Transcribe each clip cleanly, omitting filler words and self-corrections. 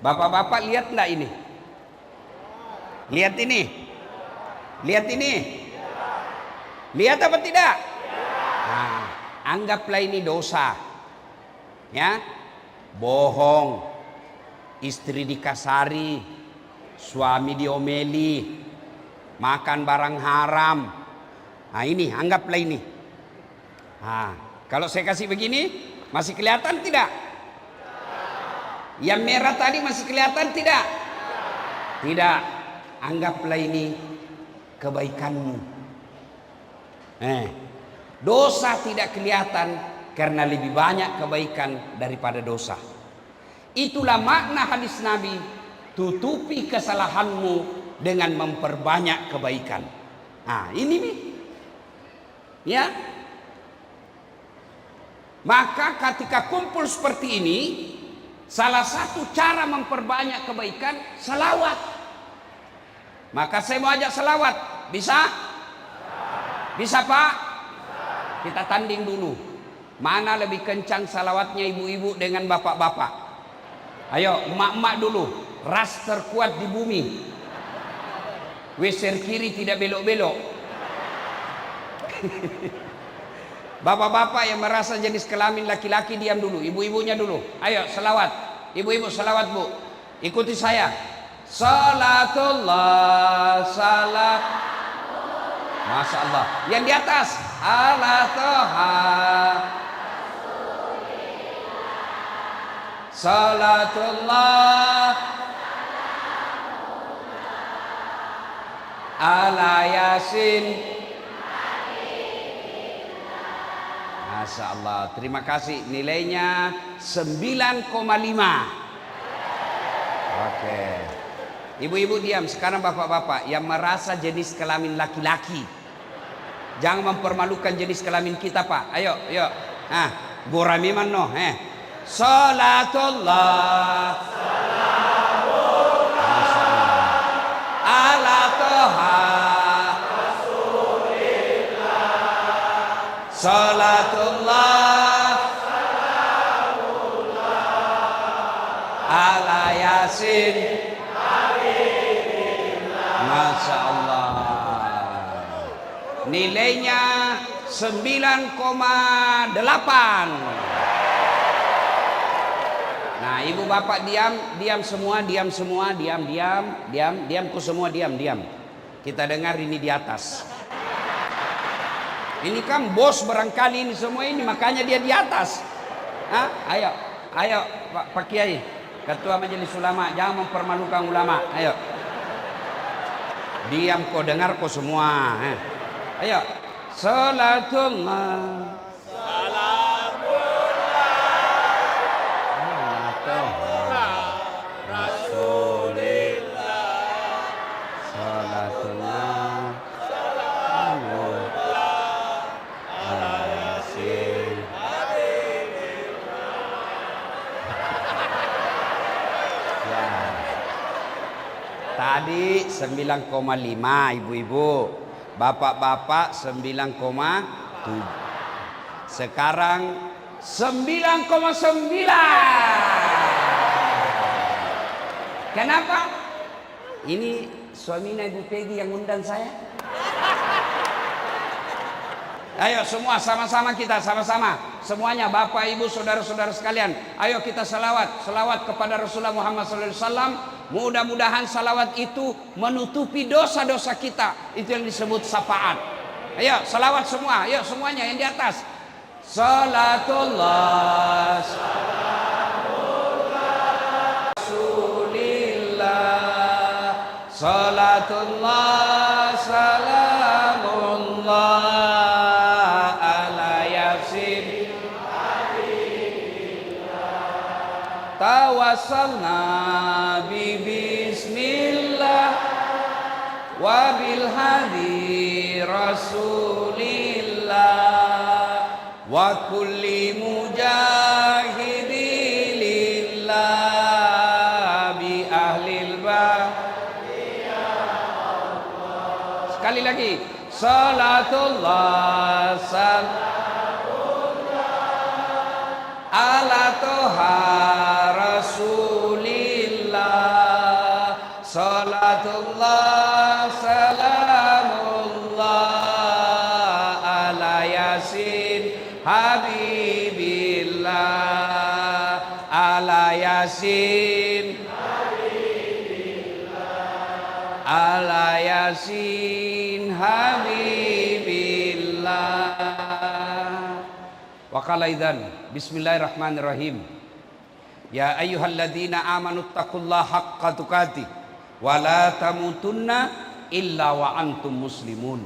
Bapak-bapak lihat enggak ini? Lihat ini? Lihat ini? Lihat apa tidak? Nah, anggaplah ini dosa. Ya. Bohong, istri dikasari, suami diomeli, makan barang haram. Nah ini, anggaplah ini. Nah, kalau saya kasih begini, masih kelihatan tidak? Yang merah tadi masih kelihatan tidak? Tidak. Anggaplah ini kebaikanmu. Dosa tidak kelihatan karena lebih banyak kebaikan daripada dosa. Itulah makna hadis Nabi, tutupi kesalahanmu dengan memperbanyak kebaikan. Nah ini nih. Ya. Maka ketika kumpul seperti ini, salah satu cara memperbanyak kebaikan selawat. Maka saya mau ajak selawat. Bisa? Bisa Pak? Kita tanding dulu. Mana lebih kencang salawatnya ibu-ibu dengan bapak-bapak? Ayo emak-emak dulu. Ras terkuat di bumi. Weser kiri tidak belok-belok. Bapak-bapak yang merasa jenis kelamin laki-laki diam dulu. Ibu-ibunya dulu. Ayo selawat. Ibu-ibu selawat bu. Ikuti saya. Salatullah salat. Masya Allah. Yang di atas. Ala toha. Salatullah ala yasin. Masya Allah. Terima kasih. Nilainya 9,5. Oke. Ibu-ibu diam. Sekarang bapak-bapak yang merasa jenis kelamin laki-laki, jangan mempermalukan jenis kelamin kita Pak. Ayo, ayo. Ah, goramiman no. Salatullah ala toha salatullah ala yasin. Masya Allah. Nilainya 9,8. Nah, ibu bapak diam, diam semua, diam semua, diam, diam, diam, diamku semua, diam, diam. Kita dengar ini di atas. Ini kan bos barangkali ini semua ini, makanya dia di atas. Hah? Ayo, ayo Pak Kiai, Ketua Majelis Ulama, jangan mempermalukan ulama. Ayo. Diam kau, dengar kau semua. Ayo. Salatullah. Tadi 9,5 ibu-ibu, bapak-bapak 9,7. Sekarang 9,9. Kenapa? Ini suaminya Ibu Peggy yang undang saya. Ayo semua sama-sama kita, sama-sama. Semuanya Bapak, Ibu, saudara-saudara sekalian. Ayo kita salawat. Salawat kepada Rasulullah Muhammad SAW. Mudah-mudahan salawat itu menutupi dosa-dosa kita. Itu yang disebut syafaat. Ayo salawat semua. Ayo semuanya yang di atas. Salatullah Rasulillah. Salatullah salamullah. Tawassalna bi bismillah wa bil hadi rasulillah wa kulli mujahidi lillah bi ahlil Allah. Sekali lagi. Salatullah salamullah ala toha rasulillah Salawatullah salamullah ala Yasin Habibillah, ala Yasin Habibillah, ala Yasin Habibillah. Wa qala idzan bismillahirrahmanirrahim. Ya ayyuhalladzina amanu taqullaha haqqa tuqatih wa la tamutunna illa wa antum muslimun.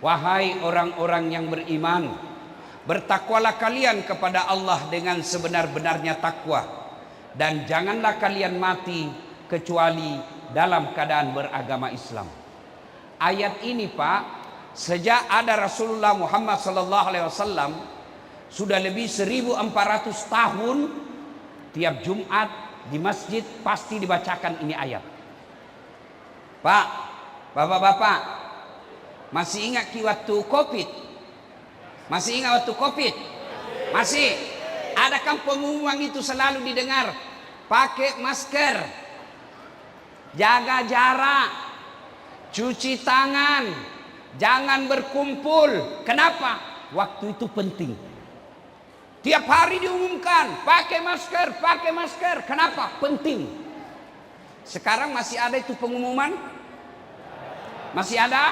Wahai orang-orang yang beriman, bertakwalah kalian kepada Allah dengan sebenar-benarnya takwa, dan janganlah kalian mati kecuali dalam keadaan beragama Islam. Ayat ini Pak, sejak ada Rasulullah Muhammad SAW, sudah lebih 1400 tahun, tiap Jumat di masjid pasti dibacakan ini ayat. Pak, bapak-bapak, masih ingat waktu Covid? Masih ingat waktu Covid? Masih? Adakah pengumuman itu selalu didengar? Pakai masker, jaga jarak, cuci tangan, jangan berkumpul. Kenapa? Waktu itu penting. Tiap hari diumumkan, pakai masker, pakai masker. Kenapa? Penting. Sekarang masih ada itu pengumuman? Masih ada?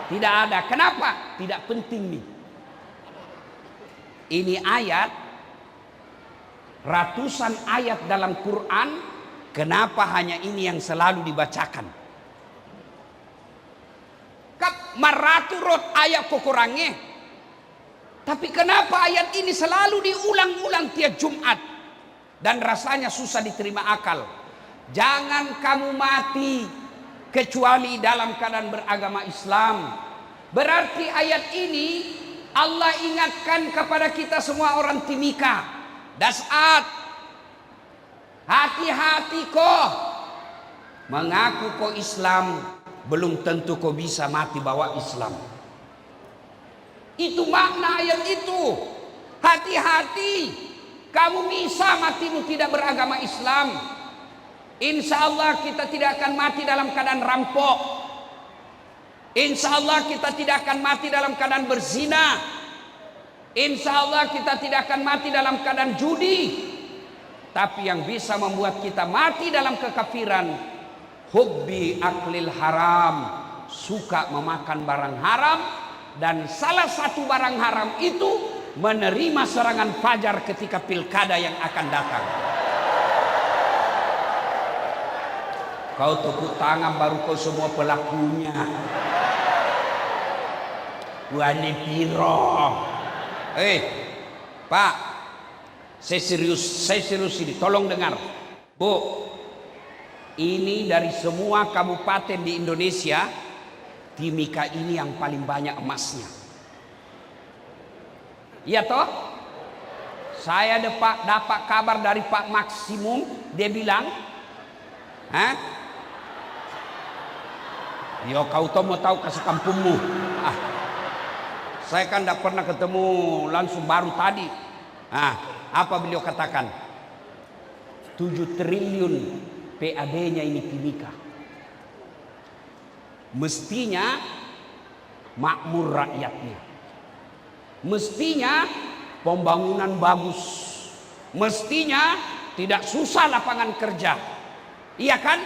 Tidak ada. Kenapa? Tidak penting nih. Ini ayat, ratusan ayat dalam Quran, kenapa hanya ini yang selalu dibacakan? Kap maraturot ayat kukurangnya. Tapi kenapa ayat ini selalu diulang-ulang tiap Jumat? Dan rasanya susah diterima akal. Jangan kamu mati kecuali dalam keadaan beragama Islam. Berarti ayat ini Allah ingatkan kepada kita semua orang Timika. Dasat, hati-hati kau. Mengaku kau Islam, belum tentu kau bisa mati bawa Islam. Itu makna ayat itu. Hati-hati, kamu bisa matimu tidak beragama Islam. Insya Allah kita tidak akan mati dalam keadaan rampok. Insya Allah kita tidak akan mati dalam keadaan berzina. Insya Allah kita tidak akan mati dalam keadaan judi. Tapi yang bisa membuat kita mati dalam kekafiran, hubbi aklil haram, suka memakan barang haram. Dan salah satu barang haram itu menerima serangan fajar ketika pilkada yang akan datang. Kau tepuk tangan baru kau semua pelakunya. Wani piro. Pak, saya serius ini. Tolong dengar, Bu. Ini dari semua kabupaten di Indonesia, Timika ini yang paling banyak emasnya. Iya toh? Saya dapat kabar dari Pak Maksimum, dia bilang, yo kau toh mau tahu kasih kampungmu. Saya kan tidak pernah ketemu, langsung baru tadi. Apa beliau katakan? 7 triliun PAD-nya ini Timika. Mestinya makmur rakyatnya. Mestinya pembangunan bagus. Mestinya tidak susah lapangan kerja. Iya kan?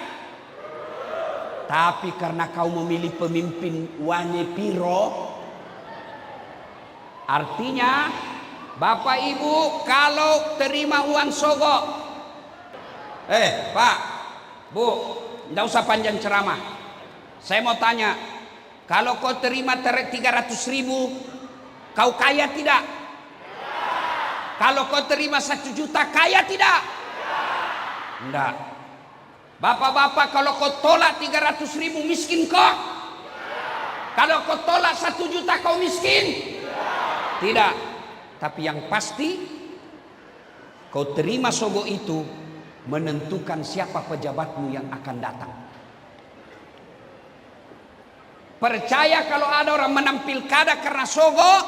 Tapi karena kau memilih pemimpin Wane Piro, artinya Bapak Ibu kalau terima uang sogok, Pak, Bu, tidak usah panjang ceramah. Saya mau tanya, kalau kau terima 300.000, kau kaya tidak? Kalau kau terima 1 juta, kaya tidak? Tidak. Bapak-bapak, kalau kau tolak 300.000, miskin kau? Kalau kau tolak 1 juta, kau miskin? Tidak. Tapi yang pasti, kau terima sogok itu menentukan siapa pejabatmu yang akan datang. Percaya kalau ada orang menang pilkada karena sogok,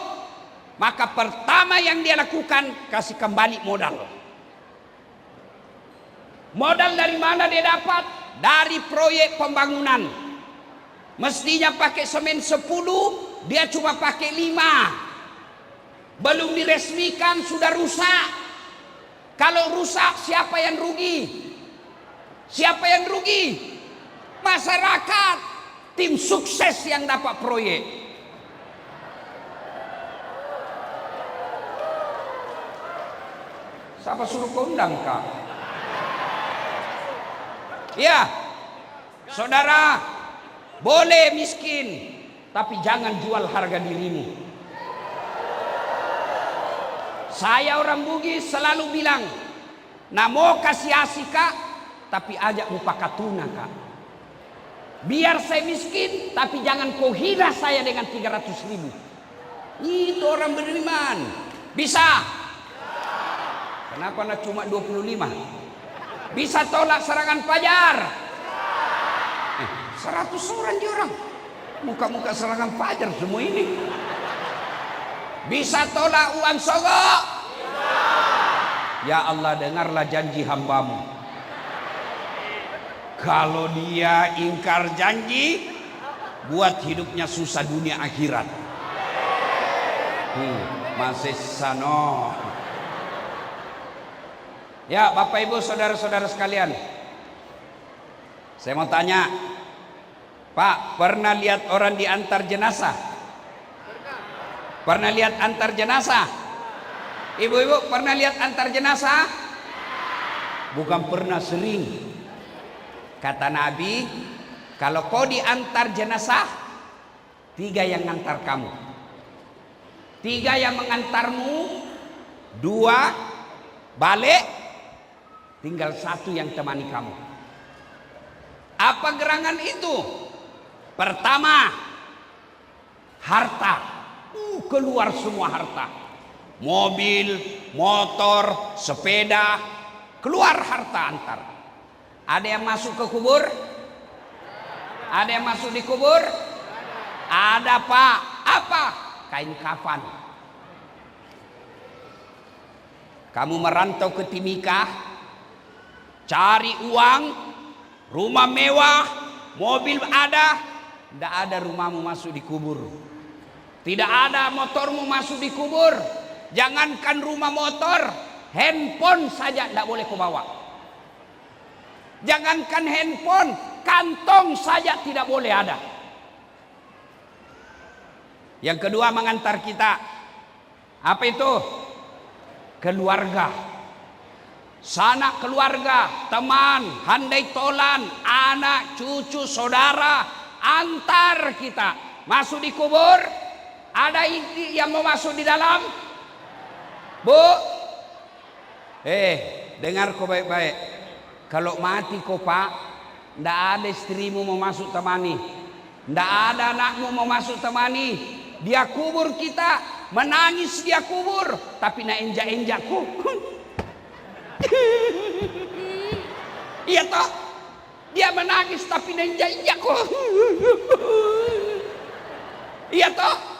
maka pertama yang dia lakukan, kasih kembali modal. Modal dari mana dia dapat? dari proyek pembangunan. Mestinya pakai semen 10, dia cuma pakai 5. Belum diresmikan sudah rusak. Kalau rusak siapa yang rugi? Siapa yang rugi? Masyarakat. Tim sukses yang dapat proyek. Siapa suruh kau undang, Kak? Ya, saudara, boleh miskin, tapi jangan jual harga dirimu. Saya orang Bugis selalu bilang, nah mau kasih asih Kak, tapi ajak mupakatuna Kak. Biar saya miskin, tapi jangan kau hina saya dengan 300.000. Itu orang beriman. Bisa. Kenapa nak cuma 25? Bisa tolak serangan Fajar? 100 orang dia orang. Muka-muka serangan Fajar semua ini. Bisa tolak uang sogok? Ya Allah, dengarlah janji hambamu. Kalau dia ingkar janji, buat hidupnya susah dunia akhirat. Masih sano. Ya Bapak Ibu saudara-saudara sekalian, saya mau tanya, Pak, pernah lihat orang diantar jenazah? Pernah lihat antar jenazah? Ibu-ibu pernah lihat antar jenazah? Bukan pernah, sering. Kata Nabi, kalau kau diantar jenazah, 3 yang ngantar kamu, 3 yang mengantarmu, 2 balik, tinggal 1 yang temani kamu. Apa gerangan itu? Pertama, harta. Keluar semua harta. Mobil, motor, sepeda, keluar harta antar. Ada yang masuk ke kubur? Ada yang masuk di kubur? Ada Pak. Apa? Kain kafan. Kamu merantau ke Timika, cari uang, rumah mewah, mobil ada, tidak ada rumahmu masuk di kubur. Tidak ada motormu masuk di kubur. Jangankan rumah motor, handphone saja tidak boleh kau bawa. Jangankan handphone, kantong saja tidak boleh ada. Yang kedua mengantar kita, apa itu? Keluarga. Sanak keluarga, teman, handai tolan, anak, cucu, saudara, antar kita masuk di kubur. Ada yang mau masuk di dalam? Bu, dengar kau baik-baik. Kalau mati kau Pak, ndak ada istrimu mau masuk temani, ndak ada anakmu mau masuk temani. Dia kubur kita, menangis dia kubur, tapi nak enjak-enjakku. Iya toh, dia menangis tapi nak enjak-enjakku. Iya toh.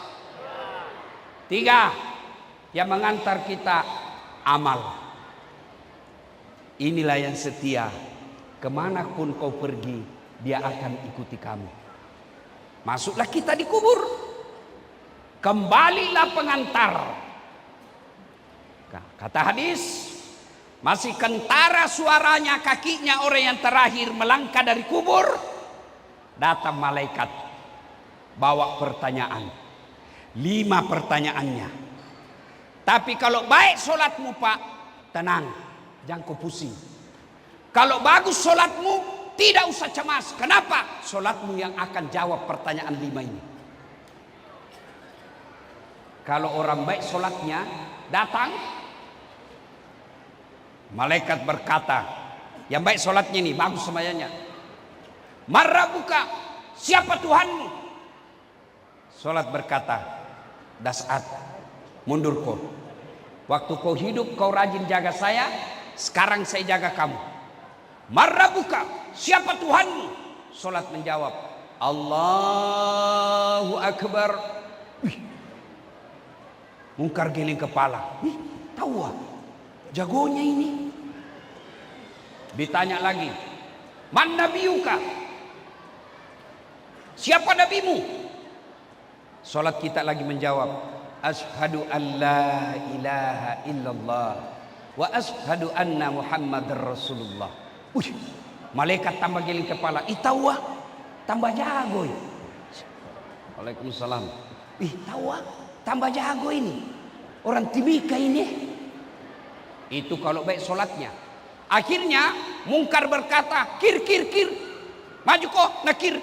3 yang mengantar kita, amal. Inilah yang setia, kemanapun kau pergi, dia akan ikuti kamu. Masuklah kita di kubur, kembalilah pengantar. Kata hadis, masih kentara suaranya kakinya orang yang terakhir melangkah dari kubur. Datang malaikat, bawa pertanyaan. 5 pertanyaannya. Tapi kalau baik solatmu Pak, tenang, jangan kau pusing. Kalau bagus solatmu, tidak usah cemas. Kenapa? Solatmu yang akan jawab pertanyaan 5 ini. Kalau orang baik solatnya, datang, malaikat berkata, yang baik solatnya ini, bagus semayanya. Marrabuka, siapa Tuhanmu? Solat berkata, Das'at, mundur kau. Waktu kau hidup kau rajin jaga saya, sekarang saya jaga kamu. Marrabuka, siapa Tuhanmu? Solat menjawab, Allahu Akbar. Mungkar geleng kepala. Tahu jagonya ini. Ditanya lagi, Man nabiyuka? Siapa nabimu? Salat kita lagi menjawab, asyhadu an la ilaha illallah wa asyhadu anna Muhammadar Rasulullah. Malaikat tambah geling kepala. Itawa tambah jago. Waalaikumsalam. Tawa tambah jago ini. Orang Timika ini. Itu kalau baik solatnya. Akhirnya Mungkar berkata, kir. Maju kok, nakir.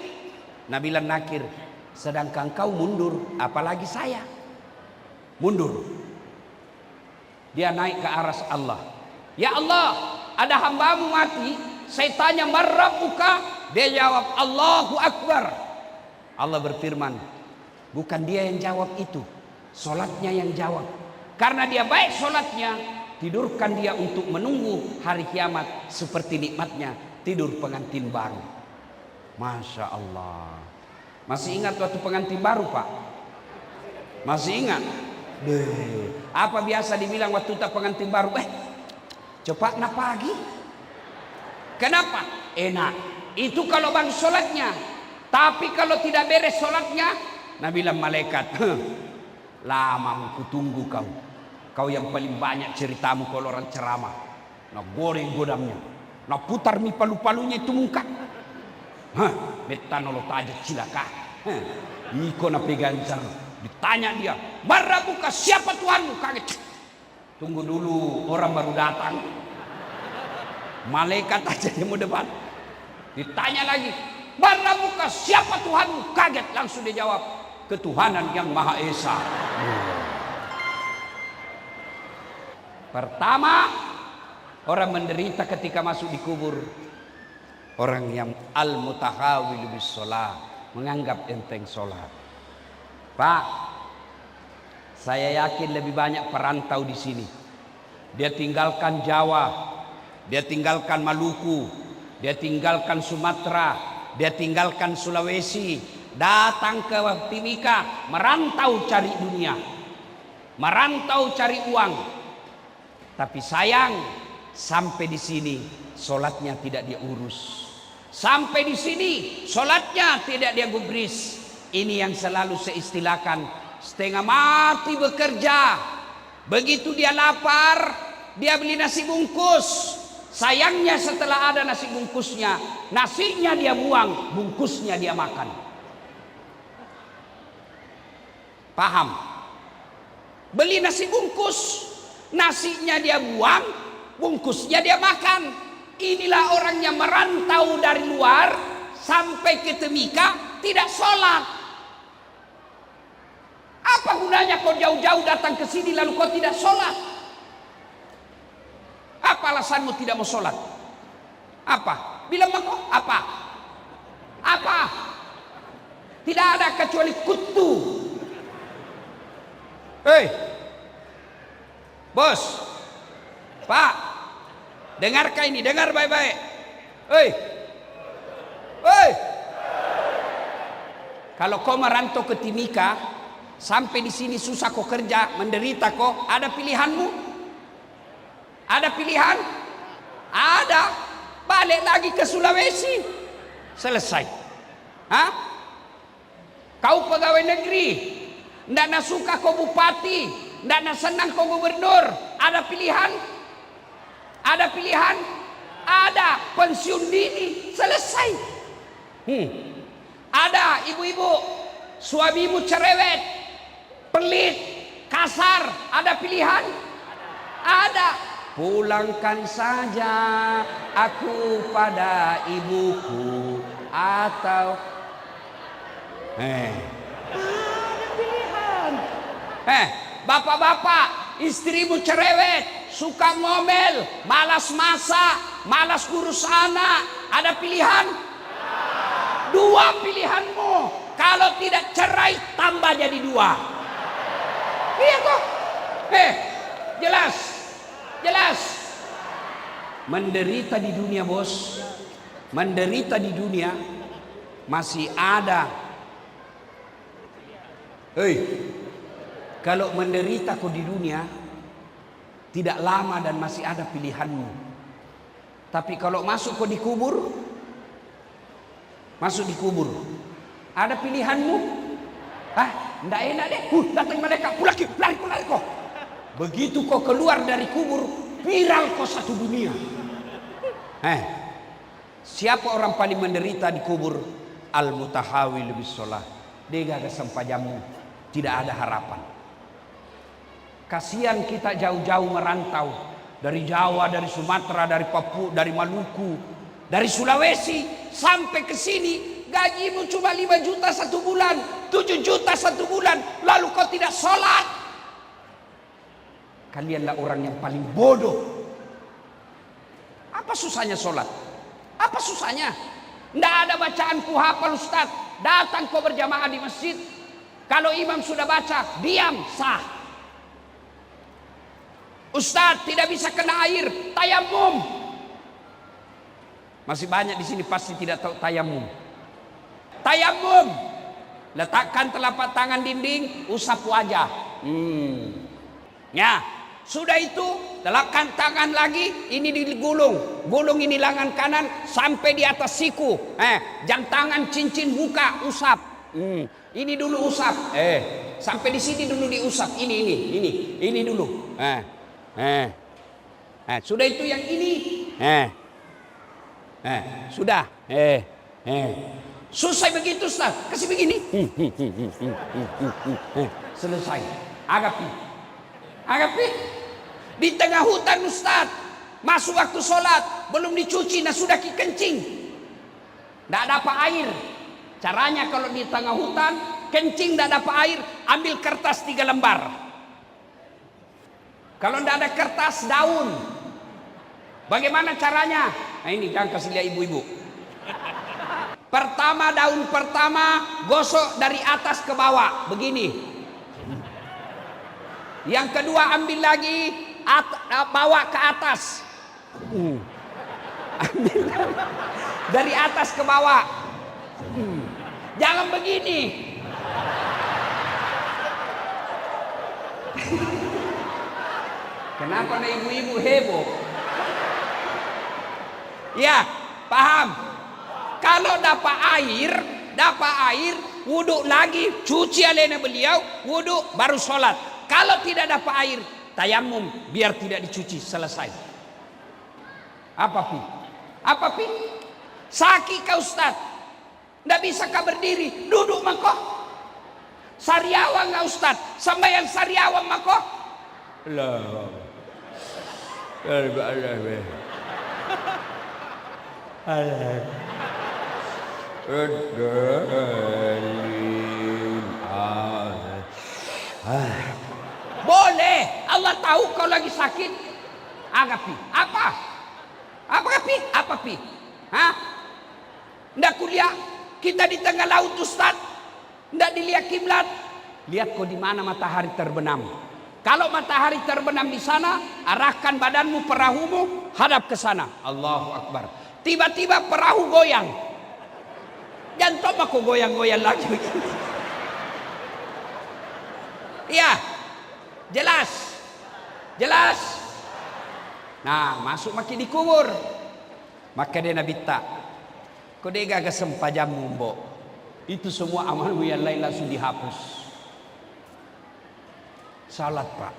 Nabi bilang nakir. Sedangkan kau mundur, apalagi saya. Mundur. Dia naik ke aras Allah. Ya Allah, ada hambamu mati. Saya tanya, marrabuka? Dia jawab, Allahu Akbar. Allah berfirman, bukan dia yang jawab itu. Solatnya yang jawab. Karena dia baik solatnya, tidurkan dia untuk menunggu hari kiamat. Seperti nikmatnya tidur pengantin baru. Masya Allah. Masih ingat waktu pengantin baru, Pak? Masih ingat? Apa biasa dibilang waktu tak pengantin baru? Cepat nak pagi. Kenapa? Enak. Itu kalau bang sholatnya. Tapi kalau tidak beres sholatnya, Nabi bilang malaikat, lama aku tunggu kau. Kau yang paling banyak ceritamu kalau orang ceramah. Nak goreng godamnya. Nak putar mi palu-palunya itu muka. Betanolo taja cilaka. Iko na pegancar. Ditanya dia, marrabuka, siapa Tuhanmu? Kaget. Tunggu dulu, orang baru datang. Malaikat aja dia mau debat. Ditanya lagi, marrabuka, siapa Tuhanmu? Kaget, langsung dia jawab, ketuhanan yang Maha Esa. Pertama, orang menderita ketika masuk di kubur. Orang yang al-mutahawil bis sholat, menganggap enteng sholat. Pak, saya yakin lebih banyak perantau di sini. Dia tinggalkan Jawa, dia tinggalkan Maluku, dia tinggalkan Sumatera, dia tinggalkan Sulawesi, datang ke Timika, merantau cari dunia, merantau cari uang. Tapi sayang, sampai di sini solatnya tidak dia urus. Sampai di sini solatnya tidak dia gubris. Ini yang selalu saya istilahkan, setengah mati bekerja. Begitu dia lapar, dia beli nasi bungkus. Sayangnya setelah ada nasi bungkusnya, nasinya dia buang, bungkusnya dia makan. Paham? Beli nasi bungkus, nasinya dia buang, bungkusnya dia makan. Inilah orang yang merantau dari luar sampai ke Timika tidak sholat. Apa gunanya kau jauh-jauh datang ke sini lalu kau tidak sholat? Apa alasanmu tidak mau sholat? Apa? Bilang kau apa? Apa? Tidak ada kecuali kutu. Hei, bos, Pak, dengarkan ini, dengar baik-baik. Hei, kalau kau merantau ke Timika, sampai di sini susah kau kerja, menderita kau, ada pilihanmu? Ada pilihan? Ada. Balik lagi ke Sulawesi. Selesai. Hah? Kau pegawai negeri, ndak nak suka kau bupati, ndak nak senang kau gubernur, ada pilihan? Ada pilihan? Ada. Pensiun dini. Selesai. Ada ibu-ibu, suamimu cerewet, pelit, kasar, ada pilihan? Ada. Pulangkan saja aku pada ibuku, atau ada pilihan. Bapak-bapak, istrimu cerewet, suka ngomel, malas masak, malas ngurus anak, ada pilihan? Dua pilihanmu. Kalau tidak cerai, tambah jadi dua. Iya kok. Jelas. Jelas. Menderita di dunia, bos. Menderita di dunia masih ada. Kalau menderita kau di dunia tidak lama dan masih ada pilihanmu. Tapi kalau masuk kau di kubur, masuk di kubur. Ada pilihanmu? Ndak enak deh. Datang mereka, lari kau. Begitu kau keluar dari kubur, viral kau satu dunia. Siapa orang paling menderita di kubur? Al-mutahawil bis-shalah. Dia gak sempajamu, tidak ada harapan. Kasihan kita jauh-jauh merantau dari Jawa, dari Sumatera, dari Papua, dari Maluku, dari Sulawesi sampai ke sini. Gajimu cuma 5 juta satu bulan, 7 juta satu bulan, lalu kau tidak sholat. Kalianlah orang yang paling bodoh. Apa susahnya sholat? Apa susahnya? Tidak ada bacaan ku hafal Ustaz. Datang kau berjamaah di masjid. Kalau imam sudah baca, diam, sah. Ustaz tidak bisa kena air, tayamum. Masih banyak di sini pasti tidak tahu tayamum. Tayamum, letakkan telapak tangan dinding, usap wajah. Ya, sudah itu letakkan tangan lagi, ini digulung, gulung ini lengan kanan sampai di atas siku. Jam tangan cincin buka, usap. Ini dulu usap. Sampai di sini dulu diusap. Ini dulu. Sudah itu yang ini. Sudah. Selesai begitu Ustaz, kasih begini. Selesai. Agapi. Di tengah hutan Ustaz, masuk waktu sholat, belum dicuci, sudah kencing. Tidak dapat air. Caranya kalau di tengah hutan, kencing tidak dapat air, ambil kertas 3 lembar. Kalau tidak ada kertas, daun. Bagaimana caranya? Ini jangan kasih lihat ibu-ibu. Pertama, daun pertama gosok dari atas ke bawah begini. Yang kedua ambil lagi bawa ke atas. Ambil dari atas ke bawah. Jangan begini. Kenapa nih ibu-ibu heboh? Ya, paham. Kalau dapat air, wudhu lagi, cuci alena beliau, wudhu baru sholat. Kalau tidak dapat air, tayamum biar tidak dicuci, selesai. Apa pi? Sakit kau Ustaz, tidak bisa kau berdiri, duduk mako. Sariawan nggak Ustaz, sembahyang sariawan mako. Allah. Boleh, Allah tahu kau lagi sakit. Agapi, apa pi? Ndak kuliah, kita di tengah laut Ustaz. Ndak dilihat kiblat. Lihat kau di mana matahari terbenam. Kalau matahari terbenam di sana, arahkan badanmu, perahumu hadap ke sana. Allahu Akbar. Tiba-tiba perahu goyang. Jantung aku goyang-goyang lagi begini. Iya, jelas. Nah, masuk makin dikubur. Maka dia Nabi tak. Kau dega kesempajamu mbok. Itu semua amalmu yang lain langsung dihapus. Salat Pak.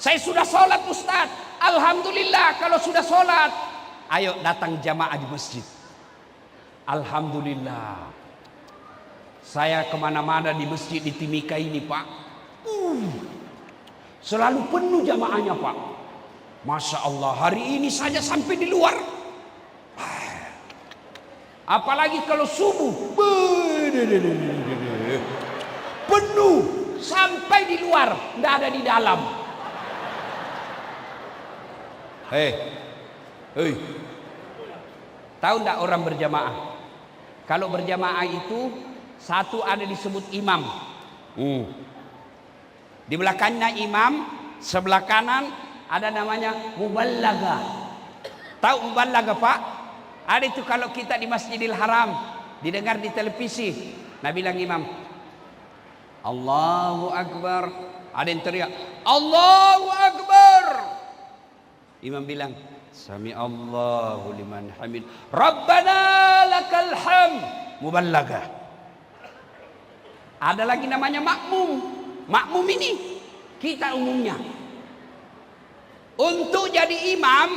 Saya sudah sholat Ustaz. Alhamdulillah kalau sudah sholat. Ayo datang jamaah di masjid. Alhamdulillah. Saya kemana-mana di masjid di Timika ini Pak. Selalu penuh jamaahnya Pak. Masya Allah, hari ini saja sampai di luar. Apalagi kalau subuh. Penuh sampai di luar, tidak ada di dalam. Hei. Tahu tidak orang berjamaah? Kalau berjamaah itu satu ada disebut imam. Di belakangnya imam, sebelah kanan ada namanya muballaga. Tahu muballaga Pak? Ada itu kalau kita di Masjidil Haram didengar di televisi. Nah bilang imam, Allahu Akbar. Ada yang teriak, Allahu Akbar. Imam bilang, Sami Allahu liman hamid. Rabbana walakal hamd, muballagah. Ada lagi namanya makmum. Makmum ini kita umumnya. Untuk jadi imam,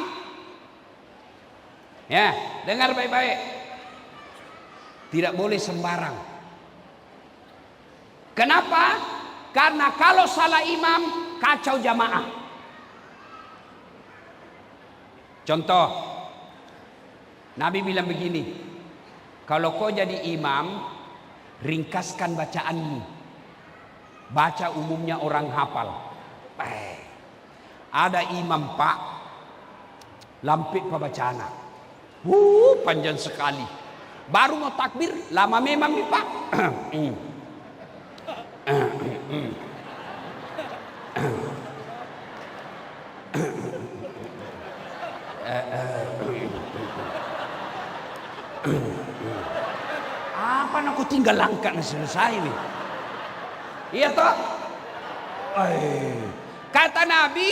ya, dengar baik-baik. Tidak boleh sembarang. Kenapa? Karena kalau salah imam, kacau jamaah. Contoh, Nabi bilang begini, kalau kau jadi imam, ringkaskan bacaanmu. Baca umumnya orang hafal. Ada imam pak, lampit pembacaan. Panjang sekali. Baru mau takbir, lama memang nih pak. Apa nak aku tinggal langkah selesai nih? Iya toh? Kata Nabi,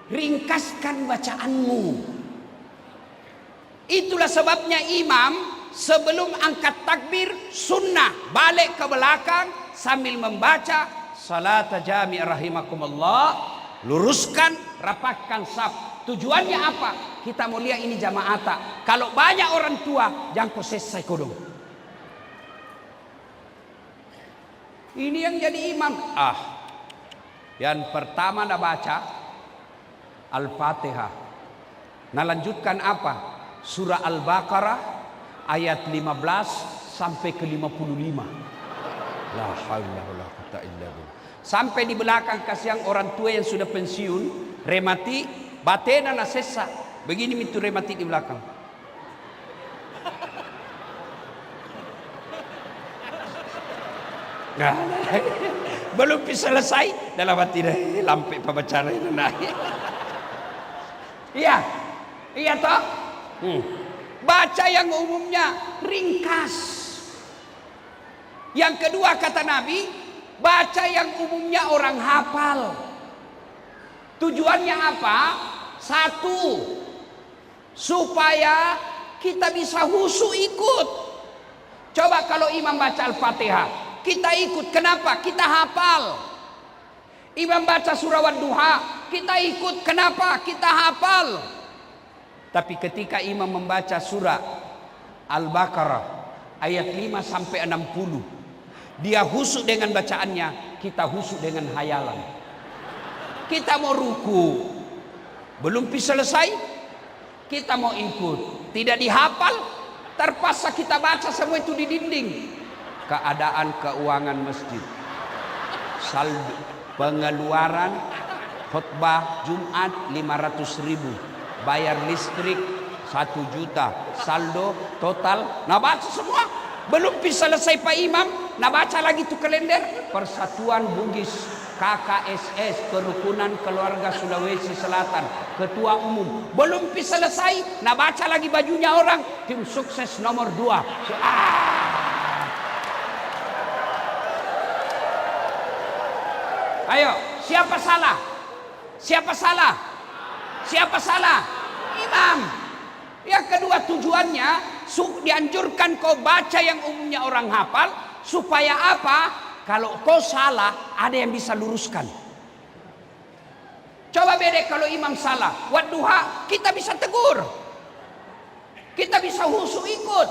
ringkaskan bacaanmu. Itulah sebabnya imam sebelum angkat takbir sunnah balik ke belakang sambil membaca salat jami' rahimakumullah, luruskan, rapatkan saf. Tujuannya apa? Kita mau lihat ini jamaata. Kalau banyak orang tua, jangan kau selesai kodong. Ini yang jadi imam. Yang pertama nak baca Al-Fatihah. Nah lanjutkan apa? Surah Al-Baqarah ayat 15 sampai ke 55. La haula wala quwwata illa billah. Sampai di belakang kasihan orang tua yang sudah pensiun, remati, batena na sesa. Begini itu remati di belakang. Nah, belum bisa selesai dalam hati dah lampai pembacaan itu naik. Iya, iya toh. Baca yang umumnya ringkas. Yang kedua kata Nabi, baca yang umumnya orang hafal. Tujuannya apa? Satu, supaya kita bisa husu ikut. Coba kalau imam baca Al-Fatihah, kita ikut. Kenapa? Kita hafal. Imam baca surah Wadduha, kita ikut. Kenapa? Kita hafal. Tapi ketika imam membaca surah Al-Baqarah ayat 5 sampai 60, dia husuk dengan bacaannya, kita husuk dengan hayalan. Kita mau ruku, belum bisa selesai, kita mau ikut. Tidak dihafal, terpaksa kita baca semua itu di dinding. Keadaan keuangan masjid, saldo pengeluaran khutbah Jumat 500.000, bayar listrik 1 juta, saldo total. Nah baca semua, belum bisa selesai Pak Imam. Nah baca lagi tuh kalender Persatuan Bugis KKSS Kerukunan Keluarga Sulawesi Selatan, Ketua Umum, belum bisa selesai. Nah baca lagi bajunya orang, tim sukses nomor 2. Ayo, siapa salah? Siapa salah? Siapa salah? Imam. Yang kedua tujuannya dianjurkan kau baca yang umumnya orang hafal, supaya apa? Kalau kau salah, ada yang bisa luruskan. Coba beda kalau imam salah, Wadduha kita bisa tegur, kita bisa husu ikut.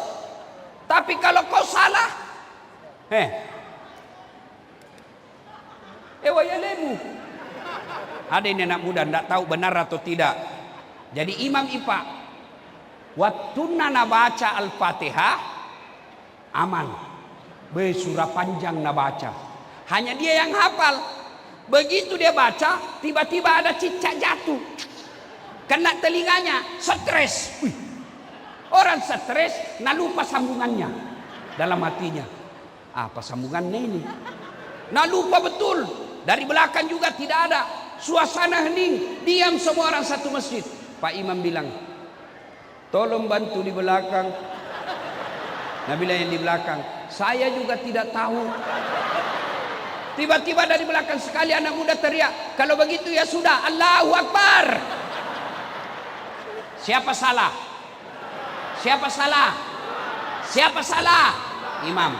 Tapi kalau kau salah, wayalemu. Ada ini anak muda tidak tahu benar atau tidak. Jadi imam IPA, waktu nana baca Al-Fatihah aman, surah panjang na baca, hanya dia yang hafal. Begitu dia baca, tiba-tiba ada cicak jatuh, kena telinganya, stres. Orang stres, nah lupa sambungannya dalam hatinya. Apa sambungannya ini? Nah lupa betul. Dari belakang juga tidak ada. Suasana hening, diam semua orang satu masjid. Pak Imam bilang, tolong bantu di belakang. Nabilah yang di belakang, saya juga tidak tahu. Tiba-tiba dari belakang sekali anak muda teriak, kalau begitu ya sudah, Allahu Akbar. Siapa salah? Siapa salah? Siapa salah? Imam.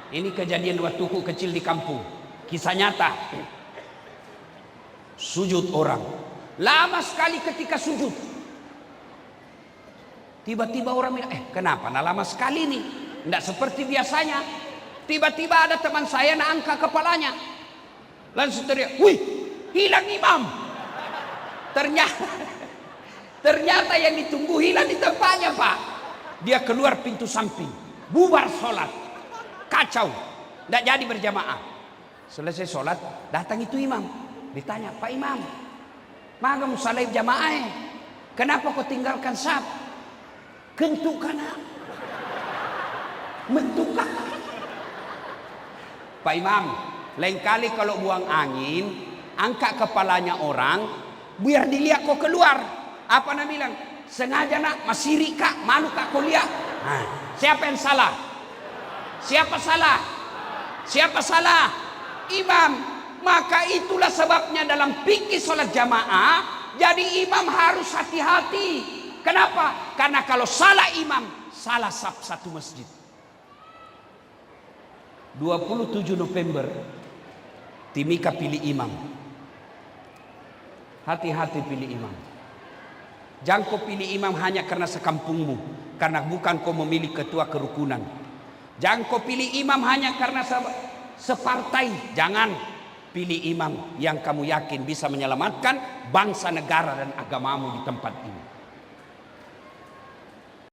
Ini kejadian waktuku kecil di kampung. Kisah nyata. Sujud orang. Lama sekali ketika sujud. Tiba-tiba orang bilang, kenapa nah lama sekali nih? Tidak seperti biasanya. Tiba-tiba ada teman saya nak angkat kepalanya. Langsung teriak, wih, hilang imam. Ternyata yang ditunggu hilang di tempatnya, Pak. Dia keluar pintu samping. Bubar sholat. Kacau. Tidak jadi berjamaah. Selesai sholat, datang itu imam. Ditanya, Pak Imam, mana kamu salah jamaah? Kenapa kau tinggalkan sab? Kentuk kana. Mentukak. Pak Imam, lain kali kalau buang angin, angkat kepalanya orang, biar dilihat kau keluar. Apa nak bilang? Sengaja nak, masiri kak, malu kak kau lihat. Siapa yang salah? Siapa salah? Siapa salah? Imam. Maka itulah sebabnya dalam fikih sholat jamaah, jadi imam harus hati-hati. Kenapa? Karena kalau salah imam, salah satu masjid. 27 November, Timika pilih imam. Hati-hati pilih imam. Jangan kau pilih imam hanya karena sekampungmu, karena bukan kau memilih ketua kerukunan. Jangan kau pilih imam hanya karena separtai. Jangan. Pilih imam yang kamu yakin bisa menyelamatkan bangsa, negara, dan agamamu di tempat ini.